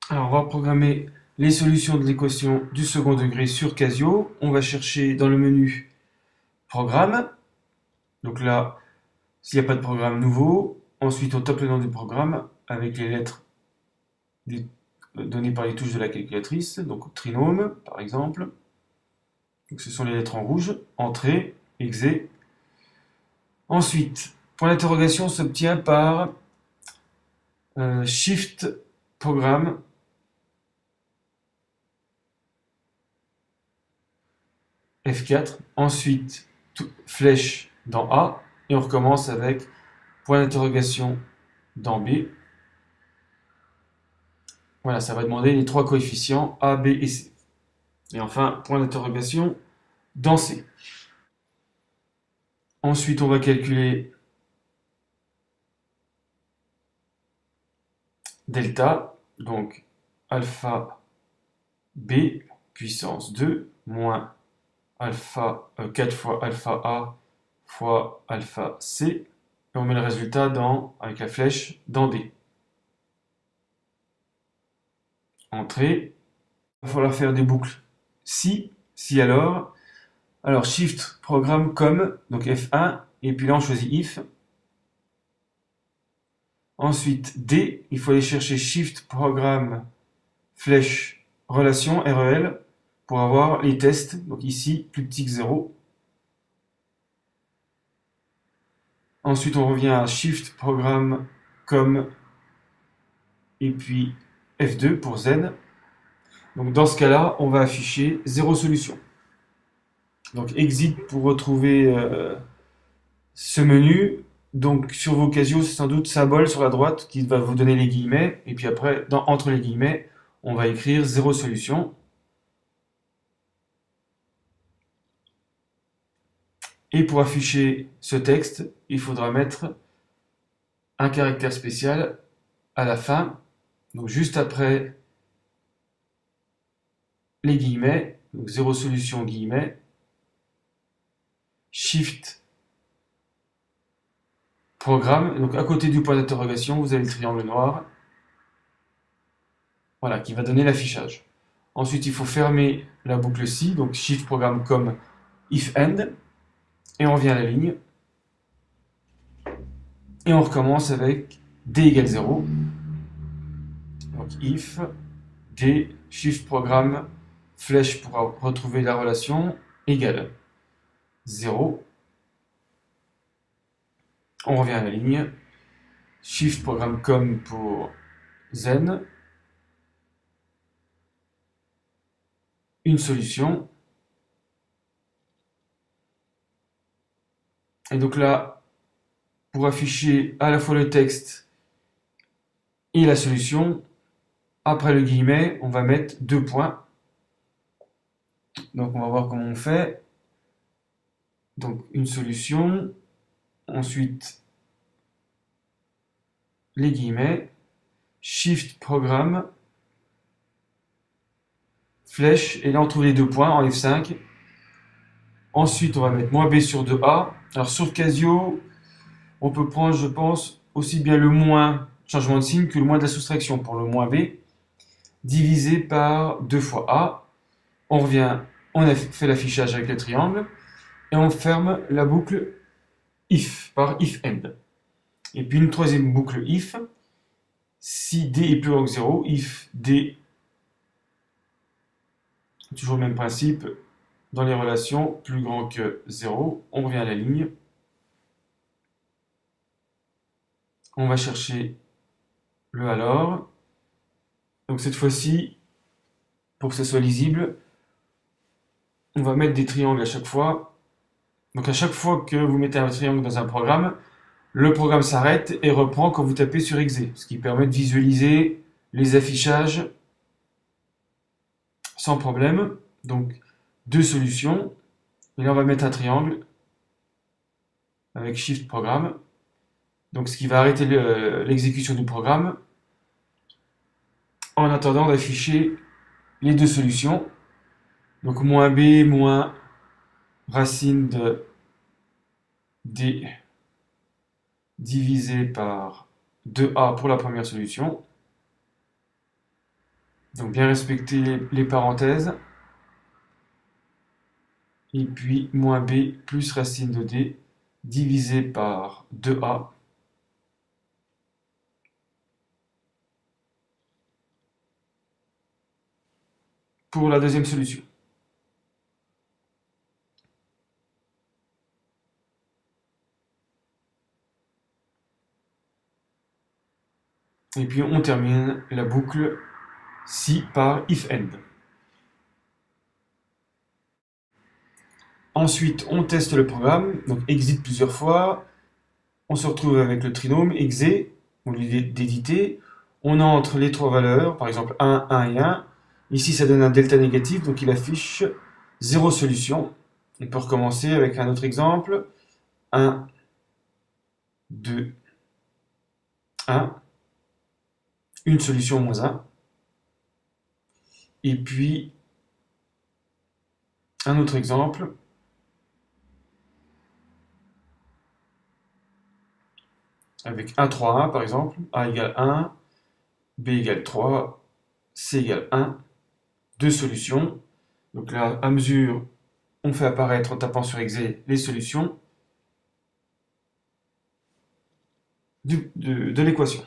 Alors, on va programmer les solutions de l'équation du second degré sur Casio. On va chercher dans le menu Programme. Donc là, s'il n'y a pas de programme nouveau, ensuite on tape le nom du programme avec les lettres données par les touches de la calculatrice. Donc trinôme, par exemple. Donc ce sont les lettres en rouge. Entrée, exé. Ensuite, point d'interrogation s'obtient par Shift Programme F4. Ensuite, flèche dans A. Et on recommence avec point d'interrogation dans B. Voilà, ça va demander les trois coefficients A, B et C. Et enfin, point d'interrogation dans C. Ensuite, on va calculer delta, donc alpha B puissance 2 moins alpha 4 fois alpha A fois alpha C. Et on met le résultat avec la flèche dans D. Entrée. Il va falloir faire des boucles si alors. Alors shift programme comme, donc F1, et puis là on choisit if. Ensuite D, il faut aller chercher shift programme flèche relation REL pour avoir les tests. Donc ici plus petit que 0. Ensuite on revient à shift programme comme et puis F2 pour Z. Donc dans ce cas-là, on va afficher 0 solution. Donc exit pour retrouver ce menu. Donc sur vos Casio, c'est sans doute symbole sur la droite qui va vous donner les guillemets. Et puis après, entre les guillemets, on va écrire 0 solution. Et pour afficher ce texte, il faudra mettre un caractère spécial à la fin. Donc juste après les guillemets, donc 0 solution guillemets, shift programme. Donc à côté du point d'interrogation, vous avez le triangle noir. Voilà, qui va donner l'affichage. Ensuite, il faut fermer la boucle si, donc shift programme comme if end, et on revient à la ligne, et on recommence avec d égale 0. Donc if, d, shift programme, flèche pour retrouver la relation, égale 0. On revient à la ligne, shift programme comme pour zen, une solution. Et donc là, pour afficher à la fois le texte et la solution, après le guillemet, on va mettre deux points. Donc on va voir comment on fait. Donc une solution, ensuite les guillemets, shift programme, flèche, et là on trouve les deux points en F5. Ensuite on va mettre moins B sur 2A. Alors sur Casio, on peut prendre, je pense, aussi bien le moins changement de signe que le moins de la soustraction. Pour le moins B, divisé par 2 fois A. On revient, on a fait l'affichage avec le triangle, et on ferme la boucle if, par if end. Et puis une troisième boucle if, si D est plus grand que 0, if D, toujours le même principe, dans les relations, plus grand que 0, on revient à la ligne, on va chercher le alors, donc cette fois-ci, pour que ce soit lisible, on va mettre des triangles à chaque fois. Donc à chaque fois que vous mettez un triangle dans un programme, le programme s'arrête et reprend quand vous tapez sur exe, ce qui permet de visualiser les affichages sans problème. Donc deux solutions, et là on va mettre un triangle avec Shift Programme, donc ce qui va arrêter l'exécution du programme en attendant d'afficher les deux solutions. Donc moins b moins racine de d divisé par 2a pour la première solution. Donc bien respecter les parenthèses. Et puis moins b plus racine de d divisé par 2a pour la deuxième solution. Et puis on termine la boucle si par if end. Ensuite, on teste le programme, donc exit plusieurs fois. On se retrouve avec le trinôme exe, au lieu d'éditer. On entre les trois valeurs, par exemple 1, 1 et 1. Ici, ça donne un delta négatif, donc il affiche 0 solution. On peut recommencer avec un autre exemple. 1, 2, 1. Une solution moins 1. Et puis, un autre exemple. Avec 1, 3, 1 par exemple. A égale 1, B égale 3, C égale 1. Deux solutions. Donc là, à mesure, on fait apparaître en tapant sur exe les solutions de l'équation.